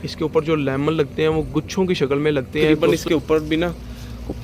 इसके ऊपर जो लेमन लगते हैं वो गुच्छों की शक्ल में लगते हैं। तकरीबन इसके ऊपर भी ना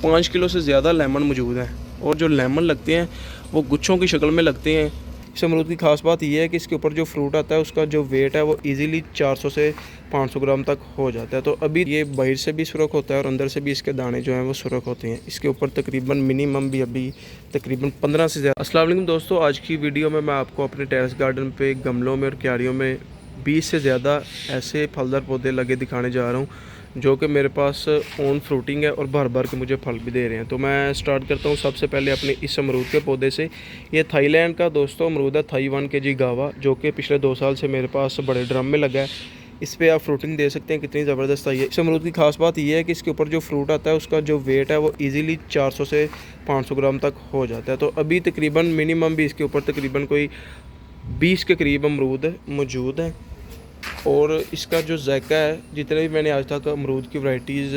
5 किलो से ज़्यादा लेमन मौजूद है और जो लेमन लगते हैं वो गुच्छों की शक्ल में लगते हैं। इस अमरूद की ख़ास बात यह है कि इसके ऊपर जो फ्रूट आता है उसका जो वेट है वो इजीली 400 से 500 ग्राम तक हो जाता है। तो अभी ये बाहर से भी सुरख होता है और अंदर से भी इसके दाने जो हैं वो सुरख होते हैं। इसके ऊपर तकरीबन मिनिमम भी अभी तकरीबन 15 से ज़्यादा। अस्सलाम वालेकुम दोस्तों, आज की वीडियो में मैं आपको अपने टेरेस गार्डन पे गमलों में और क्यारियों में 20 से ज़्यादा ऐसे फलदार पौधे लगे दिखाने जा रहा हूँ जो कि मेरे पास ओन फ्रूटिंग है और भर भर के मुझे फल भी दे रहे हैं। तो मैं स्टार्ट करता हूँ सबसे पहले अपने इस अमरूद के पौधे से। ये थाईलैंड का दोस्तों अमरूद है, थाई 1 kg गावा, जो कि पिछले 2 साल से मेरे पास बड़े ड्रम में लगा है। इस पर आप फ्रूटिंग दे सकते हैं, कितनी ज़बरदस्त आई है। इस अमरूद की खास बात यह है कि इसके ऊपर जो फ्रूट आता है उसका जो वेट है वो ईज़िली 400 से 500 ग्राम तक हो जाता है। तो अभी तकरीबन मिनिमम भी इसके ऊपर तकरीबन कोई 20 के करीब अमरूद मौजूद है। और इसका जो जायका है, जितने भी मैंने आज तक अमरूद की वैराइटीज़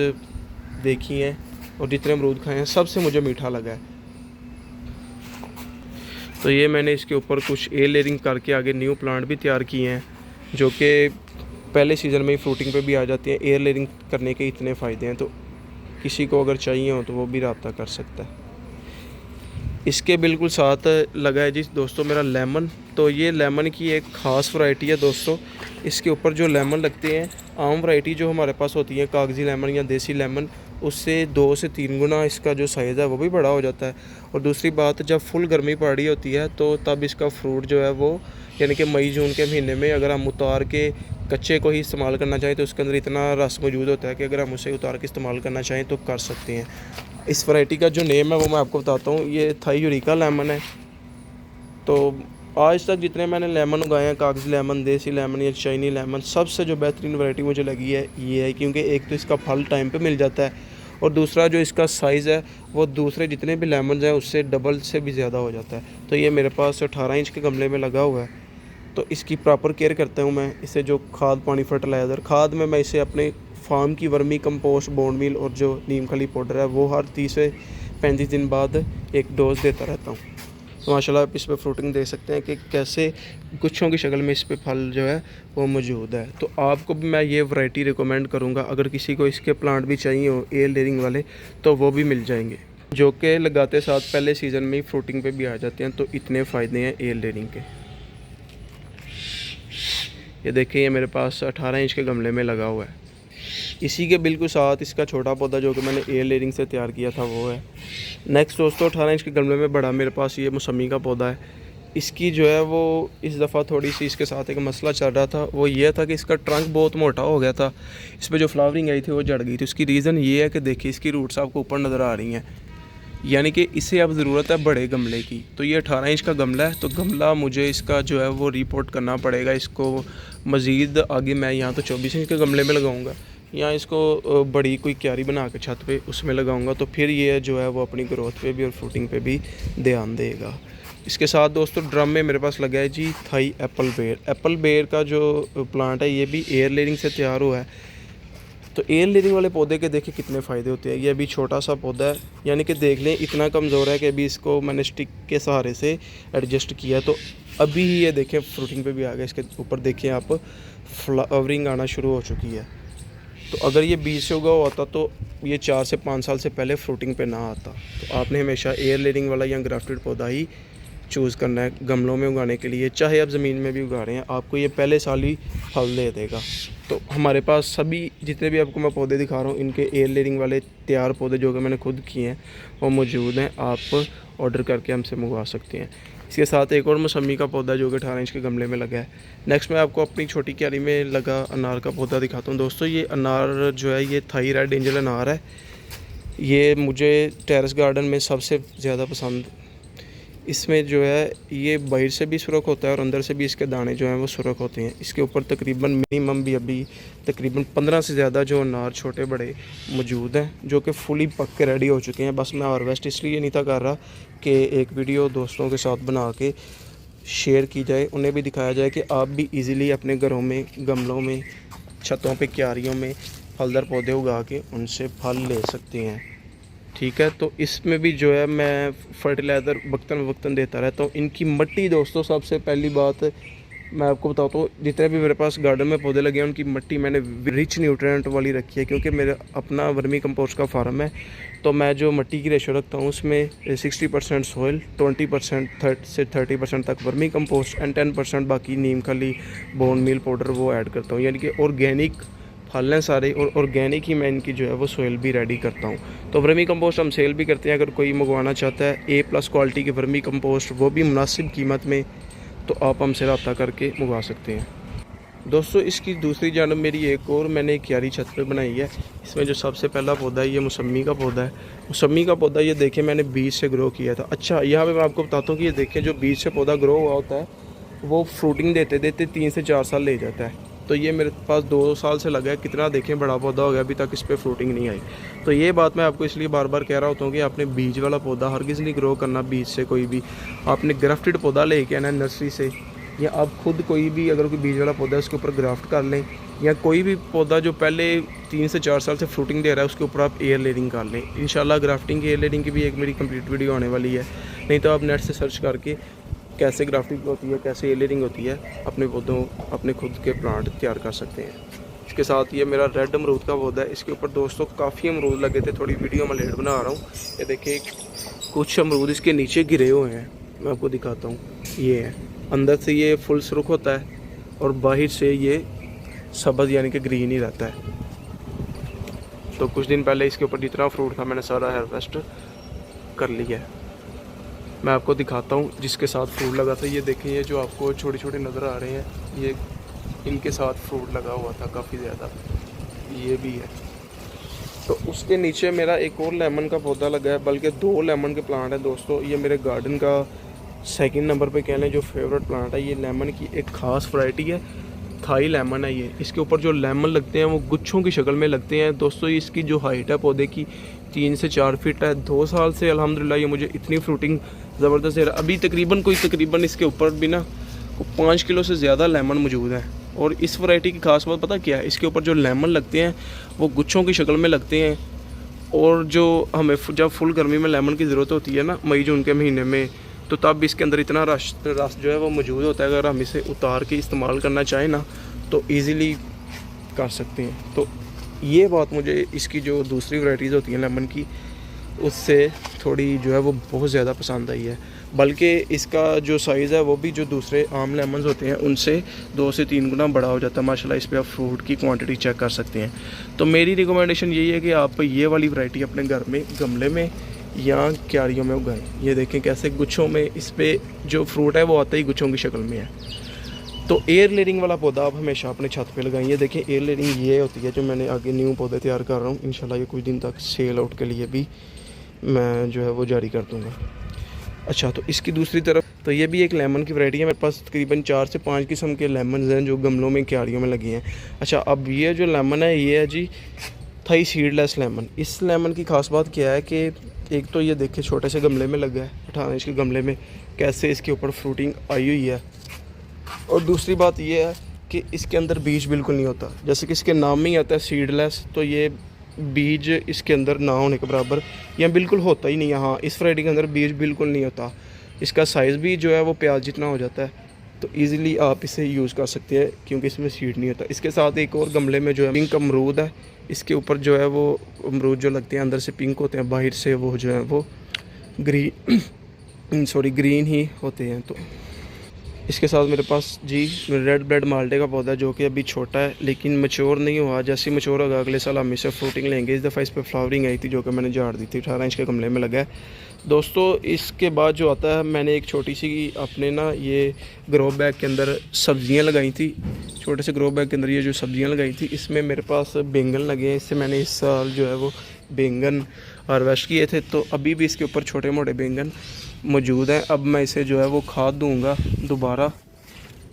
देखी हैं और जितने अमरूद खाए हैं, सबसे मुझे मीठा लगा है। तो ये मैंने इसके ऊपर कुछ एयर लेयरिंग करके आगे न्यू प्लांट भी तैयार किए हैं जो कि पहले सीज़न में ही फ्रूटिंग पे भी आ जाती हैं। एयर लेयरिंग करने के इतने फ़ायदे हैं, तो किसी को अगर चाहिए हो तो वो भी रब्ता कर सकता है। इसके बिल्कुल साथ लगा है जी दोस्तों मेरा लेमन। तो ये लेमन की एक ख़ास वैरायटी है दोस्तों। इसके ऊपर जो लेमन लगते हैं, आम वैरायटी जो हमारे पास होती है कागज़ी लेमन या देसी लेमन, उससे 2 से 3 गुना इसका जो साइज़ है वो भी बड़ा हो जाता है। और दूसरी बात, जब फुल गर्मी पड़ रही होती है तो तब इसका फ्रूट जो है वो यानी कि मई जून के महीने में अगर हम उतार के कच्चे को ही इस्तेमाल करना चाहें तो उसके अंदर इतना रस मौजूद होता है कि अगर हम उसे उतार के इस्तेमाल करना चाहें तो कर सकते हैं। इस वैरायटी का जो नेम है वो मैं आपको बताता हूँ। ये थाई यूरिका लेमन है। तो आज तक जितने मैंने लेमन उगाए हैं, कागज़ी लेमन, देसी लेमन या चाइनी लेमन, सबसे जो बेहतरीन वैरायटी मुझे लगी है ये है, क्योंकि एक तो इसका फल टाइम पे मिल जाता है और दूसरा जो इसका साइज़ है वो दूसरे जितने भी लेमन हैं उससे डबल से भी ज़्यादा हो जाता है। तो ये मेरे पास 18 इंच के गमले में लगा हुआ है। तो इसकी प्रॉपर केयर करता हूँ मैं। इसे जो खाद, पानी, फर्टिलाइज़र, खाद में मैं इसे अपने फार्म की वर्मी कंपोस्ट, बोन मील और जो नीम खली पाउडर है वो हर 30 से 35 दिन बाद एक डोज देता रहता हूँ। तो माशाल्लाह आप इस पर फ्रूटिंग देख सकते हैं कि कैसे गुच्छों की शक्ल में इस पे फल जो है वो मौजूद है। तो आपको भी मैं ये वैरायटी रिकमेंड करूँगा। अगर किसी को इसके प्लांट भी चाहिए हो एयर लेयरिंग वाले तो वो भी मिल जाएंगे, जो कि लगाते साथ पहले सीज़न में ही फ्रूटिंग पे भी आ जाते हैं। तो इतने फ़ायदे हैं एयर लेयरिंग के। ये देखिए, ये मेरे पास 18 इंच के गमले में लगा हुआ है। इसी के बिल्कुल साथ इसका छोटा पौधा जो कि मैंने एयर लेयरिंग से तैयार किया था वो है। नेक्स्ट दोस्तों 18 इंच के गमले में बड़ा मेरे पास ये मौसमी का पौधा है। इसकी जो है वो इस दफ़ा थोड़ी सी इसके साथ एक मसला चल रहा था, वो ये था कि इसका ट्रंक बहुत मोटा हो गया था। इस पर जो फ्लावरिंग आई थी वो जड़ गई थी। उसकी रीज़न ये है कि देखिए इसकी रूट्स आपको ऊपर नज़र आ रही हैं, यानी कि इसे अब ज़रूरत है बड़े गमले की। तो ये 18 इंच का गमला है, तो गमला मुझे इसका जो है वो रिपोर्ट करना पड़ेगा। इसको मज़ीद आगे मैं यहाँ तो 24 इंच के गमले में लगाऊंगा, या इसको बड़ी कोई क्यारी बना के छत पे उसमें लगाऊंगा। तो फिर ये जो है वो अपनी ग्रोथ पे भी और फ्रूटिंग पे भी ध्यान देगा। इसके साथ दोस्तों ड्रम में मेरे पास लगा है जी थाई एप्पल बेर। एप्पल बेर का जो प्लांट है ये भी एयर लेयरिंग से तैयार हुआ है। तो एयर लेयरिंग वाले पौधे के देखिए कितने फ़ायदे होते हैं। ये अभी छोटा सा पौधा है, यानी कि देख लें इतना कमज़ोर है कि अभी इसको मैंने स्टिक के सहारे से एडजस्ट किया। तो अभी ही ये देखें फ्रूटिंग पे भी आ गया। इसके ऊपर देखिए आप फ्लावरिंग आना शुरू हो चुकी है। तो अगर ये बीज से उगा होता तो ये 4 से 5 साल से पहले फ्रूटिंग पे ना आता। तो आपने हमेशा एयर लेयरिंग वाला या ग्राफ्टेड पौधा ही चूज़ करना है गमलों में उगाने के लिए। चाहे आप ज़मीन में भी उगा रहे हैं, आपको ये पहले साल ही फल दे देगा। तो हमारे पास सभी जितने भी आपको मैं पौधे दिखा रहा हूँ, इनके एयर लेयरिंग वाले तैयार पौधे जो कि मैंने खुद किए हैं वो मौजूद हैं। आप ऑर्डर करके हमसे मंगवा सकते हैं। इसके साथ एक और मौसमी का पौधा जो कि 18 इंच के गमले में लगा है। नेक्स्ट मैं आपको अपनी छोटी क्यारी में लगा अनार का पौधा दिखाता हूँ। दोस्तों ये अनार जो है ये थाई रेड एंजल अनार है। ये मुझे टेरेस गार्डन में सबसे ज़्यादा पसंद। इसमें जो है ये बाहर से भी सुरख होता है और अंदर से भी इसके दाने जो हैं वो सुरख होते हैं। इसके ऊपर तकरीबन मिनिमम भी अभी तकरीबन 15 से ज़्यादा जो अनार छोटे बड़े मौजूद हैं, जो कि फुली पक के रेडी हो चुके हैं। बस मैं हार्वेस्ट इसलिए नहीं था कर रहा कि एक वीडियो दोस्तों के साथ बना के शेयर की जाए, उन्हें भी दिखाया जाए कि आप भी ईज़िली अपने घरों में, गमलों में, छतों पे, क्यारियों में फलदार पौधे उगा के उनसे फल ले सकते हैं। ठीक है, तो इसमें भी जो है मैं फर्टिलाइज़र वक्तन देता रहता हूँ। इनकी मिट्टी दोस्तों सबसे पहली बात मैं आपको बताता हूँ, जितने भी मेरे पास गार्डन में पौधे लगे हैं उनकी मिट्टी मैंने रिच न्यूट्रिएंट वाली रखी है, क्योंकि मेरा अपना वर्मी कंपोस्ट का फार्म है। तो मैं जो मिट्टी की रेशो रखता हूँ उसमें 60% सॉइल, 20% से 30% तक वर्मी कंपोस्ट एंड 10% बाकी नीम खली, बोन मील पाउडर वो ऐड करता हूँ। यानी कि ऑर्गेनिक फल हैं सारे, और ऑर्गेनिक ही मैं इनकी जो है वो सॉइल भी रेडी करता हूँ। तो वर्मी कंपोस्ट हम सेल भी करते हैं, अगर कोई मंगवाना चाहता है A+ क्वालिटी के वर्मी कंपोस्ट, वो भी मुनासिब कीमत में, तो आप हमसे रब्ता करके मंगवा सकते हैं। दोस्तों इसकी दूसरी जानब मेरी एक और मैंने एक क्यारी छत पे बनाई है। इसमें जो सबसे पहला पौधा है ये मौसमी का पौधा है। मौसमी का पौधा ये देखें मैंने बीज से ग्रो किया था। अच्छा यहाँ पे मैं आपको बताता हूँ कि ये देखें जो बीज से पौधा ग्रो हुआ होता है वो फ्रूटिंग देते देते 3 से 4 साल ले जाता है। तो ये मेरे पास 2 साल से लगा है, कितना देखें बड़ा पौधा हो गया, अभी तक इस पर फ्रूटिंग नहीं आई। तो ये बात मैं आपको इसलिए बार बार कह रहा होता हूँ कि आपने बीज वाला पौधा हर किसी नहीं ग्रो करना बीज से, कोई भी आपने ग्राफ्टेड पौधा लेके आना नर्सरी से, या आप खुद कोई भी अगर कोई बीज वाला पौधा है उसके ऊपर ग्राफ्ट कर लें, या कोई भी पौधा जो पहले 3 से 4 साल से फ्रूटिंग दे रहा है उसके ऊपर आप एयर लेयरिंग कर लें। इंशाल्लाह ग्राफ्टिंग की एयर लेयरिंग की भी एक मेरी कंप्लीट वीडियो आने वाली है। नहीं तो आप नेट से सर्च करके कैसे ग्राफ्टिंग होती है, कैसे एयर लेयरिंग होती है, अपने पौधों अपने खुद के प्लांट तैयार कर सकते हैं। इसके साथ ये मेरा रेड अमरूद का पौधा है। इसके ऊपर दोस्तों काफ़ी अमरूद लगे थे, थोड़ी वीडियो में लेट बना रहा हूँ। ये देखिए कुछ अमरूद इसके नीचे गिरे हुए हैं, मैं आपको दिखाता हूँ। ये है, अंदर से ये फुल सुर्ख होता है और बाहर से ये सब्ज़ यानी कि ग्रीन ही रहता है। तो कुछ दिन पहले इसके ऊपर जितना फ्रूट था मैंने सारा हार्वेस्ट कर लिया है। मैं आपको दिखाता हूँ जिसके साथ फ्रूट लगा था। ये देखें, ये जो आपको छोटे छोटे नज़र आ रहे हैं, ये इनके साथ फ्रूट लगा हुआ था काफ़ी ज़्यादा, ये भी है। तो उसके नीचे मेरा एक और लेमन का पौधा लगा है, बल्कि 2 लेमन के प्लांट है दोस्तों। ये मेरे गार्डन का 2nd नंबर पे कह लें जो फेवरेट प्लांट है। ये लेमन की एक ख़ास वैरायटी है, थाई लेमन है ये। इसके ऊपर जो लेमन लगते हैं वो गुच्छों की शक्ल में लगते हैं दोस्तों। इसकी जो हाइट है पौधे की 3 से 4 फीट है। 2 साल से अल्हम्दुलिल्लाह ये मुझे इतनी फ्रूटिंग ज़बरदस्त है। अभी तकरीबन इसके ऊपर भी ना 5 किलो से ज़्यादा लेमन मौजूद है। और इस वैरायटी की खास बात पता क्या है, इसके ऊपर जो लेमन लगते हैं वो गुच्छों की शक्ल में लगते हैं। और जो हमें जब फुल गर्मी में लेमन की ज़रूरत होती है ना, मई जून के महीने में, तो तब इसके अंदर इतना रस जो है वो मौजूद होता है। अगर हम इसे उतार के इस्तेमाल करना चाहें ना तो ईज़िली कर सकते हैं। तो ये बात मुझे इसकी जो दूसरी वैराइटीज़ होती हैं लेमन की, उससे थोड़ी जो है वो बहुत ज़्यादा पसंद आई है। बल्कि इसका जो साइज़ है वो भी जो दूसरे आम लेमन्स होते हैं उनसे 2 से 3 गुना बड़ा हो जाता है माशाल्लाह। इस पर आप फ्रूट की क्वांटिटी चेक कर सकते हैं। तो मेरी रिकमेंडेशन यही है कि आप ये वाली वैरायटी अपने घर में गमले में या क्यारियों में उगाएं। ये देखें कैसे गुच्छों में इस पर जो फ्रूट है वो आता ही गुच्छों की शक्ल में है। तो एयर लेयरिंग वाला पौधा आप हमेशा अपने छत पे लगाएं। ये देखें एयर लेयरिंग ये होती है जो मैंने आगे न्यू पौधे तैयार कर रहा हूँ। इंशाल्लाह ये कुछ दिन तक सेल आउट के लिए भी मैं जो है वो जारी कर दूँगा। अच्छा, तो इसकी दूसरी तरफ तो ये भी एक लेमन की वैरायटी है। मेरे पास तकरीबन 4 से 5 किस्म के लेमन हैं जो गमलों में क्यारियों में लगी हैं। अच्छा, अब ये जो लेमन है ये है जी थाई सीडलेस लेमन। इस लेमन की खास बात क्या है कि एक तो ये देखिए छोटे से गमले में लगा है, 18 इंच के गमले में, कैसे इसके ऊपर फ्रूटिंग आई हुई है। और दूसरी बात ये है कि इसके अंदर बीज बिल्कुल नहीं होता, जैसे कि इसके नाम में ही आता है सीडलेस, तो ये बीज इसके अंदर ना होने के बराबर या बिल्कुल होता ही नहीं है। हाँ, इस वैरायटी के अंदर बीज बिल्कुल नहीं होता। इसका साइज़ भी जो है वो प्याज जितना हो जाता है, तो ईज़िली आप इसे यूज़ कर सकते हैं क्योंकि इसमें सीड नहीं होता। इसके साथ एक और गमले में जो है पिंक अमरूद है। इसके ऊपर जो है वो अमरूद जो लगते हैं अंदर से पिंक होते हैं, बाहर से वो जो है वो ग्रीन ही होते हैं। तो इसके साथ मेरे पास जी रेड ब्रेड माल्टे का पौधा जो कि अभी छोटा है लेकिन मैच्योर नहीं हुआ। जैसे मैच्योर होगा अगले साल हम इसे फ्रूटिंग लेंगे। इस दफ़ा इस पर फ्लावरिंग आई थी जो कि मैंने झाड़ दी थी। 18 इंच के गमले में लगा है दोस्तों। इसके बाद जो आता है, मैंने एक छोटी सी अपने ना ये ग्रो बैग के अंदर सब्ज़ियाँ लगाई थी। छोटे से ग्रो बैग के अंदर ये जो सब्ज़ियाँ लगाई थी, इसमें मेरे पास बैंगन लगे हैं। इससे मैंने इस साल जो है वो बैंगन हार्वेस्ट किए थे, तो अभी भी इसके ऊपर छोटे मोटे बैंगन मौजूद हैं। अब मैं इसे जो है वो खाद दूंगा दोबारा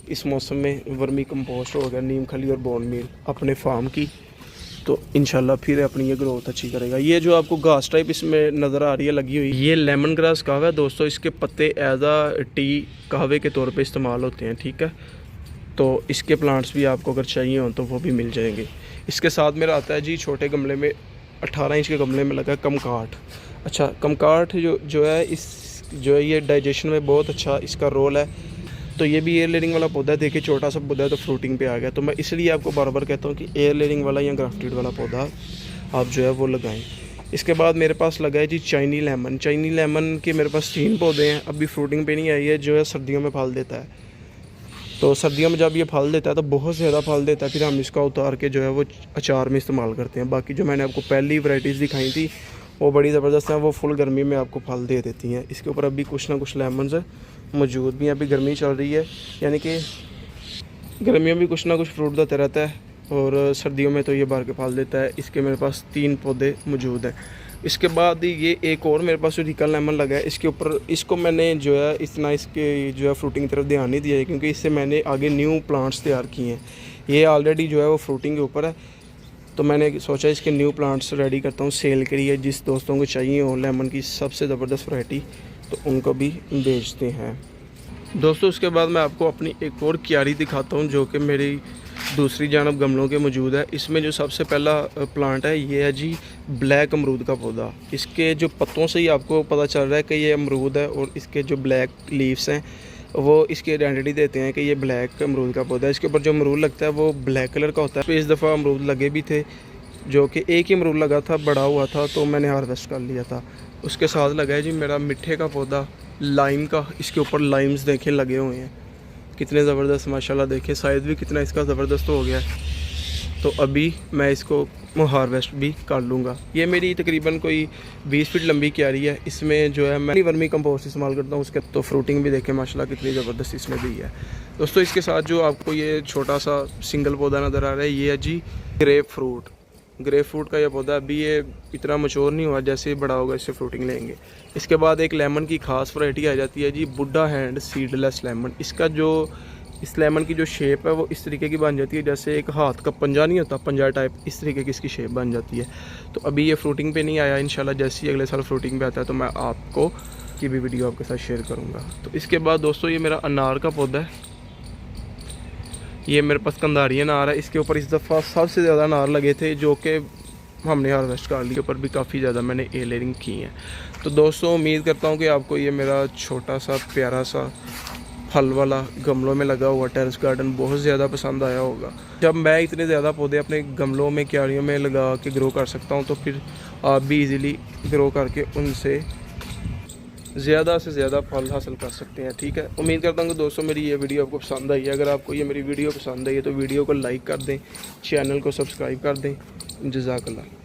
इस मौसम में। वर्मी कंपोस्ट हो गया, नीम खली और बोन मील अपने फार्म की, तो इंशाल्लाह फिर अपनी ये ग्रोथ अच्छी करेगा। ये जो आपको घास टाइप इसमें नज़र आ रही है लगी हुई, ये लेमन ग्रास कहवा है दोस्तों। इसके पत्ते एज आ टी कहवे के तौर पे इस्तेमाल होते हैं, ठीक है। तो इसके प्लांट्स भी आपको अगर चाहिए हो तो वो भी मिल जाएंगे। इसके साथ मेरा आता है जी छोटे गमले में 18 इंच के गमले में लगा है कमकाठ। अच्छा, कमकाठ जो है इस जो है ये डाइजेशन में बहुत अच्छा इसका रोल है। तो ये भी एयर लेयरिंग वाला पौधा है, देखिए छोटा सा पौधा है तो फ्रूटिंग पे आ गया। तो मैं इसलिए आपको बार बार कहता हूँ कि एयर लेयरिंग वाला या ग्राफ्टेड वाला पौधा आप जो है वो लगाएं। इसके बाद मेरे पास लगा है जी चाइनी लेमन। चाइनी लेमन के मेरे पास 3 पौधे हैं, अभी फ्रूटिंग पे नहीं आई है, जो है सर्दियों में फल देता है। तो सर्दियों में जब ये फल देता है तो बहुत ज़्यादा फल देता है, फिर हम इसका उतार के जो है वो अचार में इस्तेमाल करते हैं। बाकी जो मैंने आपको पहली वैरायटीज़ दिखाई थी वो बड़ी ज़बरदस्त हैं, वो फुल गर्मी में आपको फल दे देती हैं। इसके ऊपर अभी कुछ ना कुछ लेमन्स मौजूद भी हैं, अभी गर्मी चल रही है, यानी कि गर्मियों में कुछ ना कुछ फ्रूट देता रहता है और सर्दियों में तो ये भर के फल देता है। इसके मेरे पास 3 पौधे मौजूद हैं। इसके बाद ये एक और मेरे पास जो रिकल लेमन लगा है, इसके ऊपर इसको मैंने जो है इतना इसके जो है फ्रूटिंग की तरफ ध्यान नहीं दिया है, क्योंकि इससे मैंने आगे न्यू प्लांट्स तैयार किए हैं। ये ऑलरेडी जो है वो फ्रूटिंग के ऊपर है, तो मैंने सोचा इसके न्यू प्लांट्स रेडी करता हूँ सेल के लिए। जिस दोस्तों को चाहिए हो लेमन की सबसे ज़बरदस्त वैरायटी तो उनको भी बेचते हैं दोस्तों। उसके बाद मैं आपको अपनी एक और क्यारी दिखाता हूँ जो कि मेरी दूसरी जानब गमलों के मौजूद है। इसमें जो सबसे पहला प्लांट है ये है जी ब्लैक अमरूद का पौधा। इसके जो पत्तों से ही आपको पता चल रहा है कि ये अमरूद है, और इसके जो ब्लैक लीव्स हैं वो इसकी आइडेंटिटी देते हैं कि ये ब्लैक अमरूद का पौधा है। इसके ऊपर जो अमरूद लगता है वो ब्लैक कलर का होता है। तो इस दफ़ा अमरूद लगे भी थे, जो कि एक ही अमरूद लगा था, बड़ा हुआ था, तो मैंने हार्वेस्ट कर लिया था। उसके साथ लगा है जी मेरा मिठे का पौधा लाइम का। इसके ऊपर लाइम्स देखें लगे हुए हैं, कितने ज़बरदस्त माशाल्लाह, देखें साइज़ भी कितना इसका ज़बरदस्त हो गया है। तो अभी मैं इसको हार्वेस्ट भी कर लूँगा। ये मेरी तकरीबन कोई 20 फीट लंबी क्यारी है। इसमें जो है मैं वर्मी कंपोस्ट इस्तेमाल करता हूँ उसके, तो फ्रूटिंग भी देखें माशाल्लाह कितनी ज़बरदस्त इसमें दी है दोस्तों। इसके साथ जो आपको ये छोटा सा सिंगल पौधा नज़र आ रहा है ये है जी ग्रेप फ्रूट। ग्रेप फ्रूट का ये पौधा अभी ये इतना मच्योर नहीं हुआ, जैसे बड़ा होगा इससे फ्रूटिंग लेंगे। इसके बाद एक लेमन की खास वैरायटी आ जाती है जी बुड्ढा हैंड सीडलेस लेमन। इसका जो इस लेमन की जो शेप है वो इस तरीके की बन जाती है, जैसे एक हाथ का पंजा नहीं होता, पंजा टाइप, इस तरीके की इसकी शेप बन जाती है। तो अभी ये फ्रूटिंग पे नहीं आया, इंशाल्लाह जैसे ही अगले साल फ्रूटिंग पे आता है तो मैं आपको की भी वीडियो आपके साथ शेयर करूँगा। तो इसके बाद दोस्तों ये मेरा अनार का पौधा है, ये मेरे पास कंधारी अनार है। इसके ऊपर इस दफ़ा सबसे ज़्यादा अनार लगे थे जो कि हमने हार्वेस्ट कर लिए, ऊपर भी काफ़ी ज़्यादा मैंने एयर लेयरिंग की है। तो दोस्तों उम्मीद करता हूँ कि आपको ये मेरा छोटा सा प्यारा सा फल वाला गमलों में लगा हुआ टेरेस गार्डन बहुत ज़्यादा पसंद आया होगा। जब मैं इतने ज़्यादा पौधे अपने गमलों में क्यारियों में लगा के ग्रो कर सकता हूँ तो फिर आप भी इजीली ग्रो करके उनसे ज़्यादा से ज़्यादा फल हासिल कर सकते हैं। ठीक है, उम्मीद करता हूँ कि दोस्तों मेरी ये वीडियो आपको पसंद आई है। अगर आपको ये मेरी वीडियो पसंद आई है तो वीडियो को लाइक कर दें, चैनल को सब्सक्राइब कर दें। जज़ाकल्लाह।